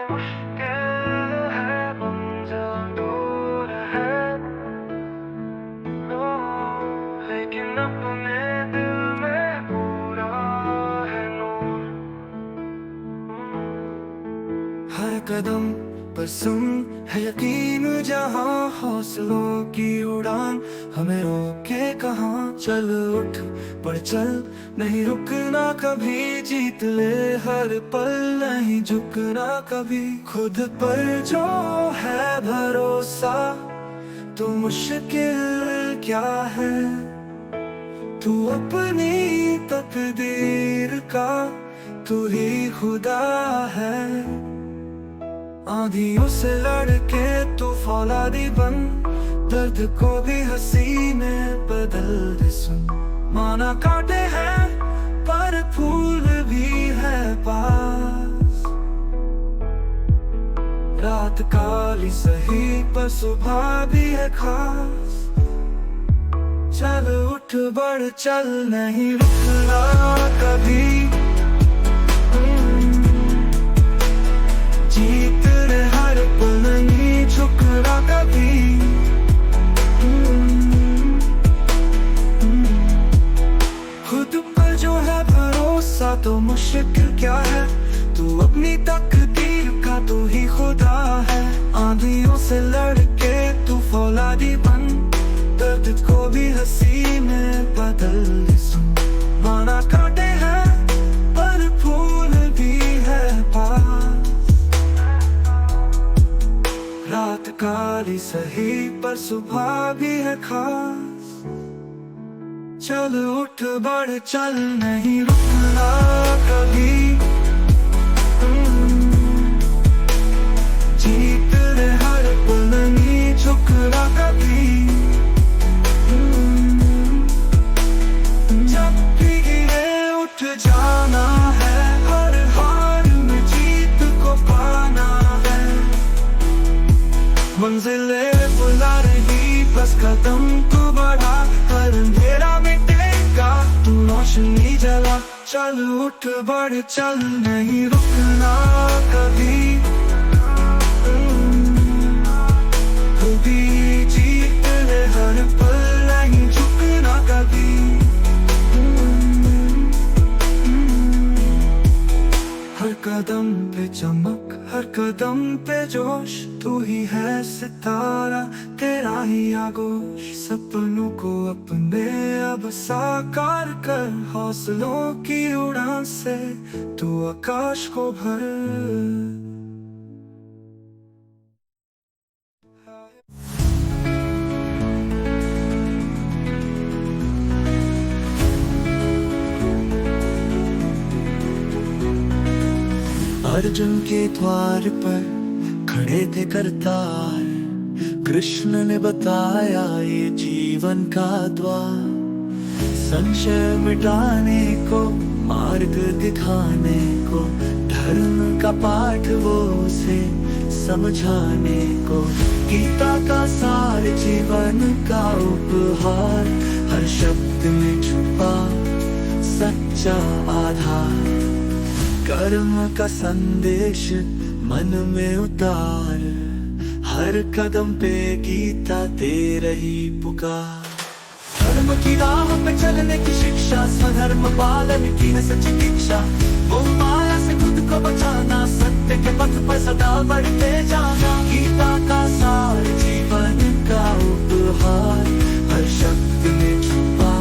मुश्किल है मंजिल दूर है नो लेकिन अपने दिल में पूरा है नूर। हर कदम पर सुन है यकीन जहाँ हौसलों की उड़ान हमें रोके कहाँ। चल उठ पर चल नहीं रुकना कभी, जीत ले हर पल नहीं झुकना कभी। खुद पर जो है भरोसा तो मुश्किल क्या है, तू अपनी तकदीर का तू ही खुदा है। आंधियों से लड़के तू फौलादी बन, दर्द को भी हंसी में बदल दे सुन। माना काटे हैं पर फूल भी है पास, रात काली सही पर सुबह भी है खास। चल उठ बढ़ चल नहीं रुकना कभी, जीत ले हर पल नहीं झुकना कभी। खुद पर जो है भरोसा तो मुश्किल क्या है, तू अपनी तकदीर का तू ही खुदा है। आंधियों से लड़के तू फौलादी बन, दर्द को भी हंसी में बदल दे सुन। माना काटे हैं पर फूल भी है पास, रात काली सही पर सुबह भी है खास। चल उठ बढ़ चल नहीं रुकना कभी, जीत ले हर पल नहीं झुकना कभी। जब भी गिरे उठ जाना है, हर हार में जीत को पाना है। मंजिलें बुला रही बस कदम तू बढ़ा, हर अंधेरा मिटेगा तू रोशनी जला। चल उठ बढ़ चल नहीं रुकना कभी, तू भी जीत ले हर पल नहीं झुकना कभी। हर कदम पे चमक हर कदम पे जोश, तू ही है सितारा तेरा ही आगोश। सपनों को अपने अब साकार कर, हौसलों की उड़ान से तू आकाश को भर। अर्जुन के द्वार पर खड़े थे करतार, कृष्ण ने बताया ये जीवन का द्वार। संशय मिटाने को मार्ग दिखाने को, धर्म का पाठ वो उसे समझाने को। गीता का सार जीवन का उपहार, हर शब्द में छुपा सच्चा आधार। कर्म का संदेश मन में उतार, हर कदम पे गीता दे रही पुकार। धर्म की राह पे चलने की शिक्षा, स्वधर्म पालन की है सच्ची दीक्षा। वो माया से खुद को बचाना, सत्य के पथ पर सदा बढ़ते जाना। गीता का सार जीवन का उपहार, हर शब्द में छुपा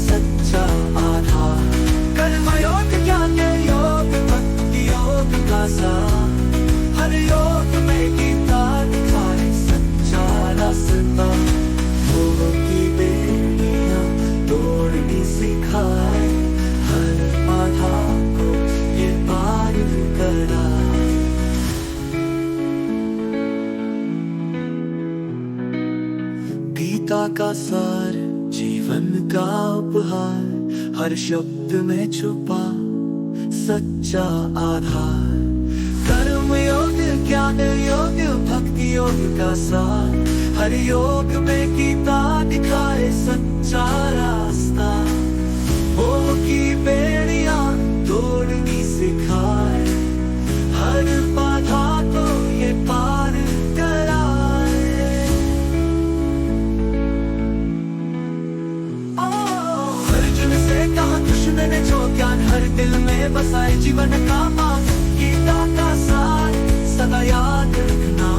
सच्चा आधार। कर्म योग ज्ञान योग भक्ति योग का सार, हर योग में गीता दिखाए सच्चा रास्ता। मोह की बेड़ियां तोड़नी सिखाए, हर बाधा को ये पार कराए। गीता का सार जीवन का उपहार, हर शब्द में छुपा सच्चा आधार। कर्म योग ज्ञान योग भक्ति योग का सार, हर योग में गीता दिखाए सच्चा रास्ता। मोह की बेड़ियां तोड़नी सिखाए, हर बाधा आए जीवन का मान, गीता का सार सदा याद रखना।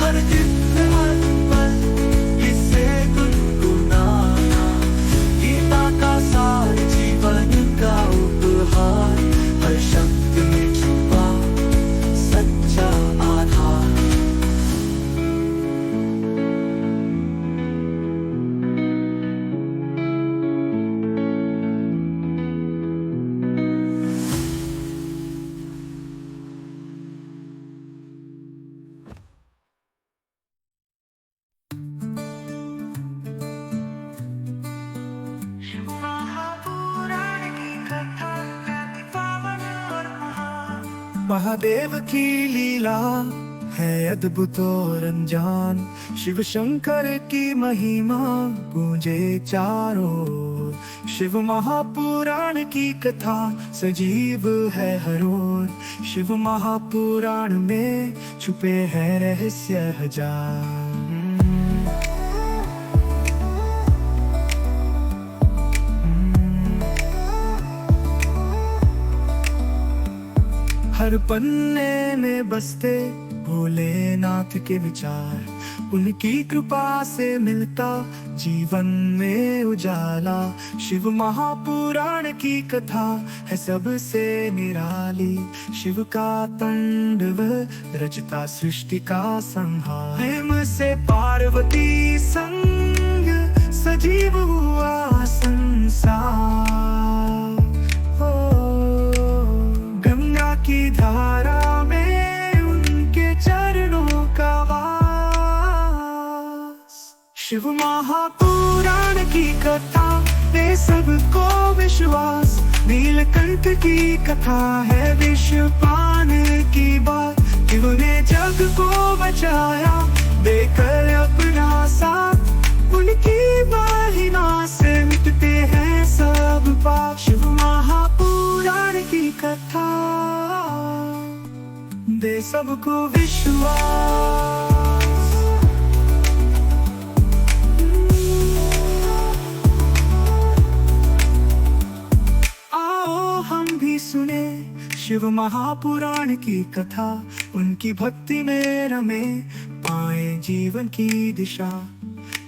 हर दिन हर पल इसे गुनगुनाना, गीता का सार जीवन का उपहार, हर शब्द में छुपा सच्चा आधार। महादेव की लीला है अद्भुत और अनजान, शिव शंकर की महिमा गूंजे चारों ओर। शिव महापुराण की कथा सजीव है हर ओर, शिव महापुराण में छुपे हैं रहस्य हजार। हर पन्ने में बसते भोलेनाथ के विचार, उनकी कृपा से मिलता जीवन में उजाला। शिव महापुराण की कथा है सबसे निराली, शिव का तांडव रचता सृष्टि का संहार। हेम से पार्वती संग सजीव हुआ संसार, की धारा में उनके चरणों का वास। शिव महापुराण की कथा दे सबको विश्वास, नीलकंठ की कथा है विषपान की बात। शिव ने जग को बचाया देकर अपना साथ, उनकी महिमा से मिटते हैं सब पाप। शिव महापुराण की कथा दे सबको विश्वास। आओ हम भी सुने शिव महापुराण की कथा, उनकी भक्ति में रमे पाए जीवन की दिशा।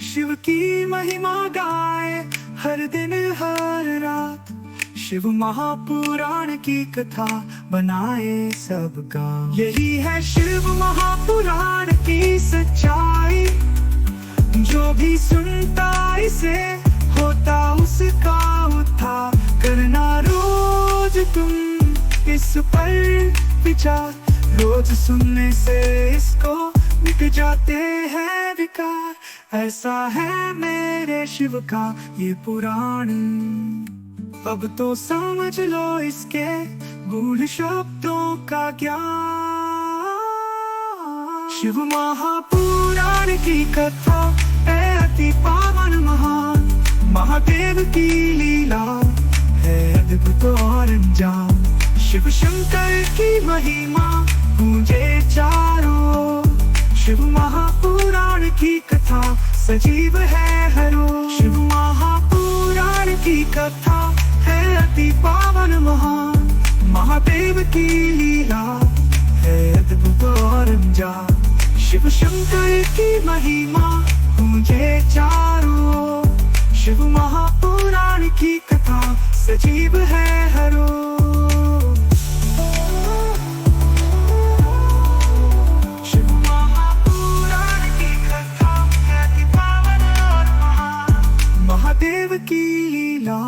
शिव की महिमा गाए हर दिन हर रात, शिव महापुराण की कथा बनाए सबका। यही है शिव महापुराण की सच्चाई, जो भी सुनता इसे होता उसका उद्धार। करना रोज तुम इस पर विचार, रोज सुनने से इसको मिट जाते हैं विकार। ऐसा है मेरे शिव का ये पुराण, अब तो समझ लो इसके गूढ़ शब्दों का ज्ञान। शिव महापुराण की कथा है अति पावन महान, महादेव की लीला है अद्भुत और अनजान। शिव शंकर की महिमा गूंजे चारों ओर, शिव महापुराण की कथा सजीव है हर ओर। शिव महापुराण की कथा है अति पावन महान, महादेव की लीला है अद्भुत और अनजान। शिव शंकर की महिमा गूंजे चारों ओर, शिव महापुराण की कथा सजीव है हर ओर। शिव महापुराण की कथा है अति पावन और महान, महादेव की लीला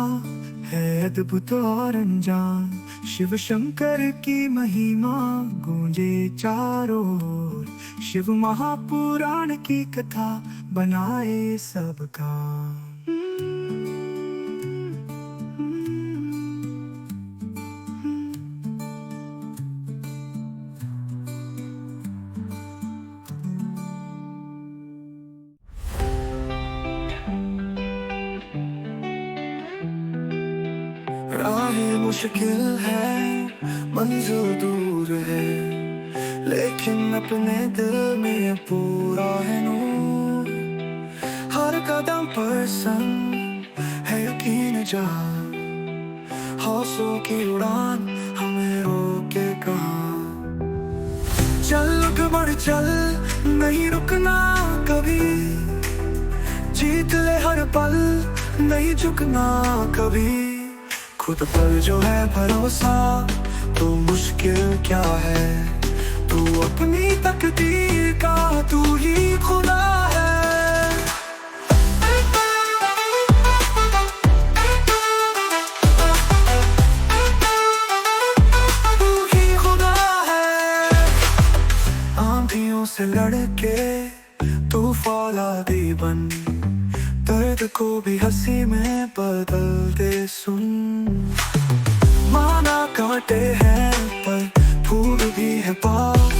है अद्भुत और अनजान। शिव शंकर की महिमा गूंजे चारों ओर, शिव महापुराण की कथा बनाए सबका। राहें मुश्किल है, मंजिल दूर है, लेकिन अपने दिल में पूरा है नूर। हर कदम पर संग है यकीन जा, हौसलों की उड़ान हमें रोके कहाँ। चल बढ़ चल, नहीं रुकना कभी, जीत ले हर पल, नहीं झुकना कभी। खुद पर जो है भरोसा तो मुश्किल क्या है, तू अपनी तकदीर का तू ही खुदा है। तू ही खुदा है। आंधियों से लड़के तूफान आदि बन, दर्द को भी हंसी में बदल दे सुन। माना कांटे हैं पर फूल भी है पास,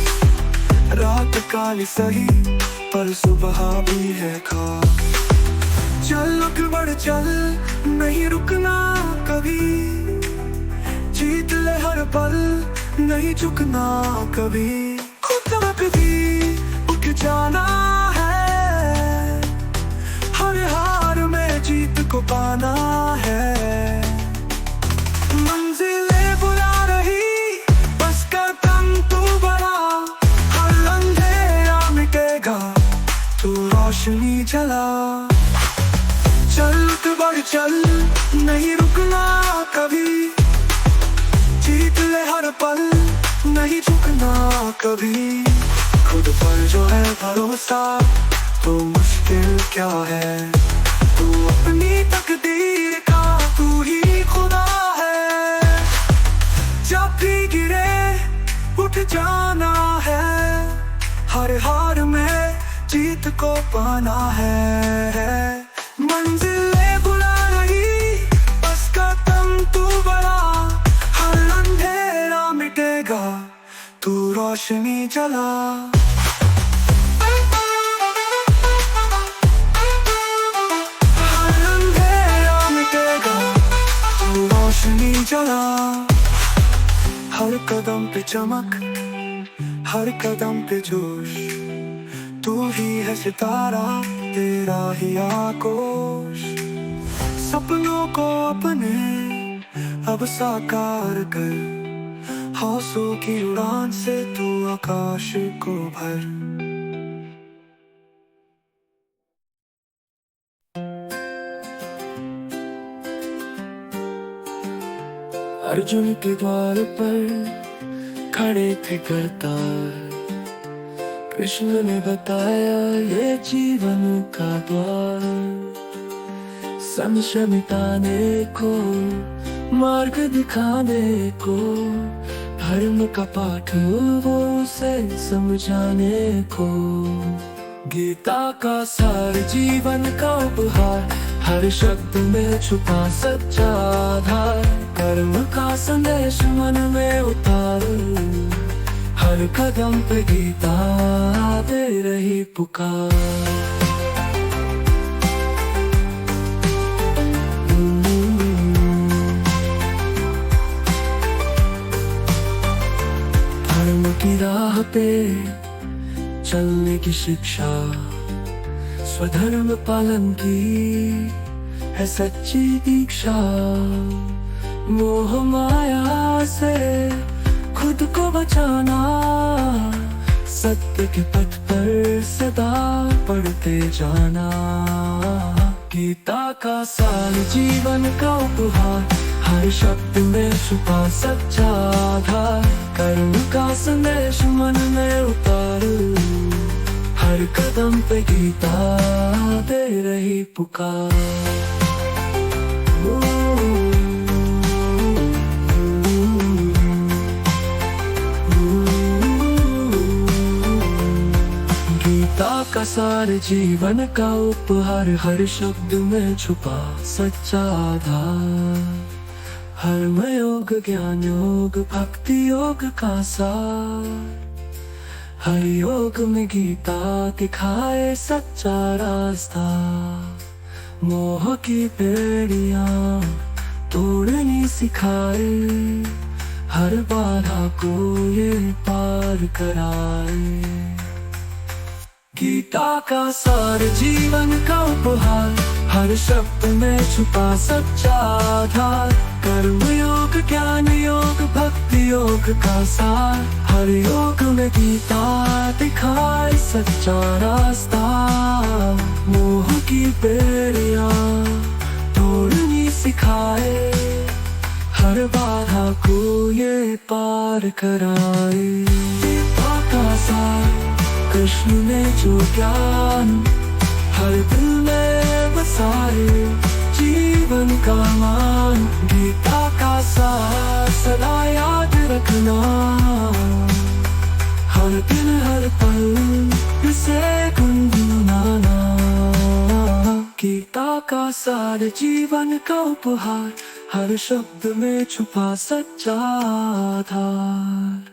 रात काली सही पर सुबह भी है खास। चल बढ़ चल, नहीं रुकना कभी, जीत ले हर पल, नहीं झुकना कभी। खुद भी उठ जाना है, हर हार में जीत को पाना है। मंजिलें बुला रही, बस कदम तू बढ़ा, हर अंधेरा मिटेगा, तू रोशनी जला। चल बढ़ चल, नहीं रुकना कभी, जीत ले हर पल, नहीं झुकना कभी। खुद पर जो है भरोसा तो मुश्किल क्या है, तू अपनी तकदीर का तू ही खुदा है। जब भी गिरे उठ जाना है, हर हार में जीत को पाना है। मंजिलें बुला रही, बस कदम तू बढ़ा, हर अंधेरा मिटेगा, तू रोशनी जला। चला हर कदम पे चमक, हर कदम पे जोश, तू ही है सितारा, तेरा ही आगोश। सपनों को अपने अब साकार कर, हौसलों की उड़ान से तू आकाश को भर। अर्जुन के द्वार पर खड़े थे करतार, कृष्ण ने बताया ये जीवन का द्वार। संशय मिटाने को, मार्ग दिखाने को, धर्म का पाठ वो उसे समझाने को। गीता का सार जीवन का उपहार, हर शब्द में छुपा सच्चा आधार। कर्म का संदेश मन में उतार, हर कदम पे गीता दे रही पुकार। धर्म की राह पे चलने की शिक्षा, स्वधर्म पालन की है सच्ची दीक्षा। मोह माया से खुद को बचाना, सत्य के पथ पर सदा पढ़ते जाना। गीता का सार जीवन का उपहार, हर शब्द में छुपा सच्चा आधार। कर्म का संदेश मन में उतार, हर कदम पे गीता दे रही पुकार। गीता का सार जीवन का उपहार, हर शब्द में छुपा सच्चा आधार। हर्म योग, ज्ञान योग, भक्ति योग का सार, हर योग में गीता दिखाए सच्चा रास्ता। मोह की बेड़ियां तोड़नी सिखाए, हर बाधा को ये पार कराए। गीता का सार जीवन का उपहार, हर शब्द में छुपा सच्चा आधार। कर्म योग, ज्ञान योग, भक्ति योग का सार, हर योग में गीता दिखाए सच्चा रास्ता। मोह की बेड़ियां तोड़नी सिखाए, हर बाधा को ये पार कराए। गीता का सार कृष्ण ने जो ज्ञान हर दिल में बसाए, जीवन का मान। गीता का सार सदा याद रखना, हर दिन हर पल इसे गुनगुनाना। गीता का सार जीवन का उपहार, हर शब्द में छुपा सच्चा आधार।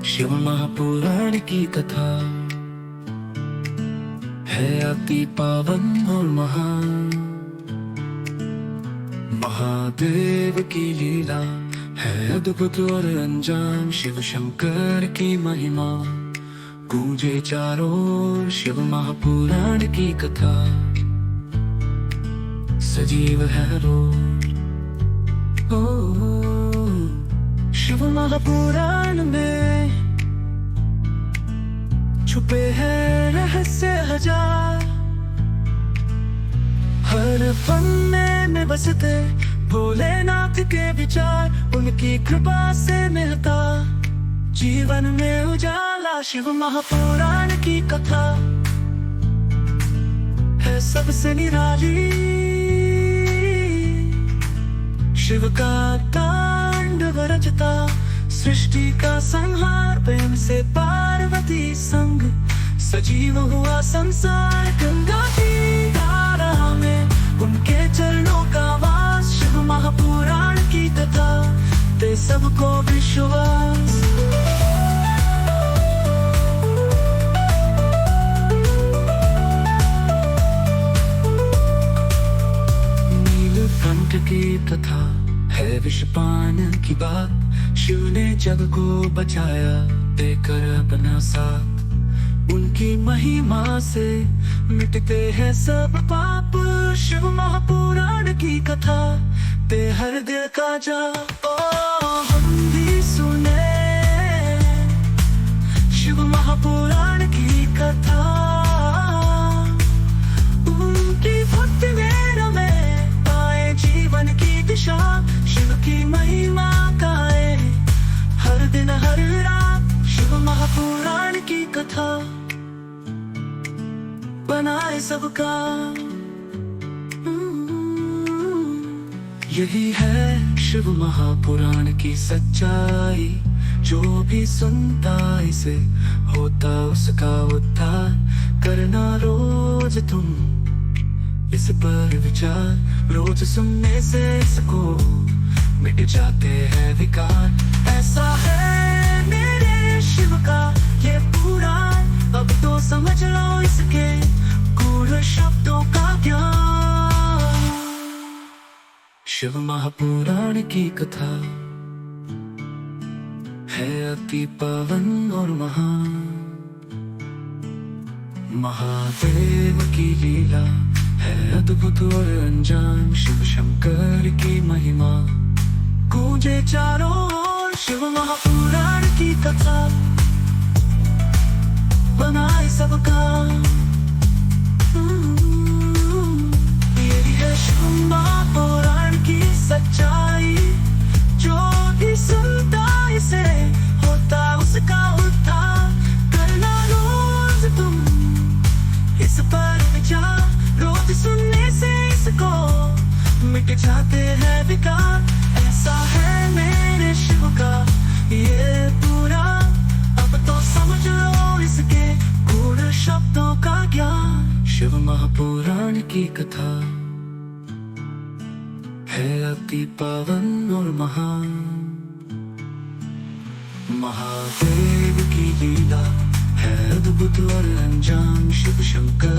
शिव महापुराण की कथा है अति पावन और महान। महादेव की लीला है अद्भुत और अनजान। शिव शंकर की महिमा गूंजे चारों ओर। शिव महापुराण की कथा सजीव है रोज। शिव महापुराण में छुपे हैं रहस्य हजार, हर पन्ने में बसते भोलेनाथ के विचार। उनकी कृपा से मिलता जीवन में उजाला। शिव महापुराण की कथा है सबसे निराली। शिव का तांडव रचता सृष्टि का संहार। प्रेम से पार्वती संग सजीव हुआ संसार। गंगा की धारा में उनके चरणों का वास। शिव महापुराण की कथा दे सबको विश्वास। नीलकंठ की कथा है विषपान की बात। शिव ने जग को बचाया देकर अपना साथ। उनकी महिमा से मिटते हैं सब पाप। शिव महापुराण की कथा ते हर दिल का जा। ओ हम भी सुने शिव महापुराण की कथा। उनकी भक्ति में रमे पाए जीवन की दिशा। शिव की महिमा गाए हर दिन हर रात। शिव महापुराण की कथा बनाए सबका। यही है शिव महापुराण की सच्चाई। जो भी सुनता इसे होता उसका उद्धार। करना रोज तुम इस पर विचार। रोज सुनने से इसको मिट जाते हैं विकार। ऐसा है मेरे शिव का ये पुराण। अब तो समझ लो इसके गूढ़ शब्दों का ज्ञान। शिव महापुराण की कथा है अति पावन और महान। महादेव की लीला है अद्भुत और अनजान। शिव शंकर की महिमा गूंजे चारों ओर। शिव महापुराण की कथा बनाए सबका। यही है शिव महापुराण की सच्चाई। जो भी सुनता इसे होता उसका उद्धार। करना रोज तुम इस पर विचार। रोज सुनने से इसको मिट जाते हैं विकार। ऐसा है मेरे शिव का ये पूरा। अब तो समझ लो इसके गूढ़ शब्दों का ज्ञान। शिव महापुराण की कथा है अति पावन और महान। महादेव की लीला है अद्भुत और अनजान, शिव शंकर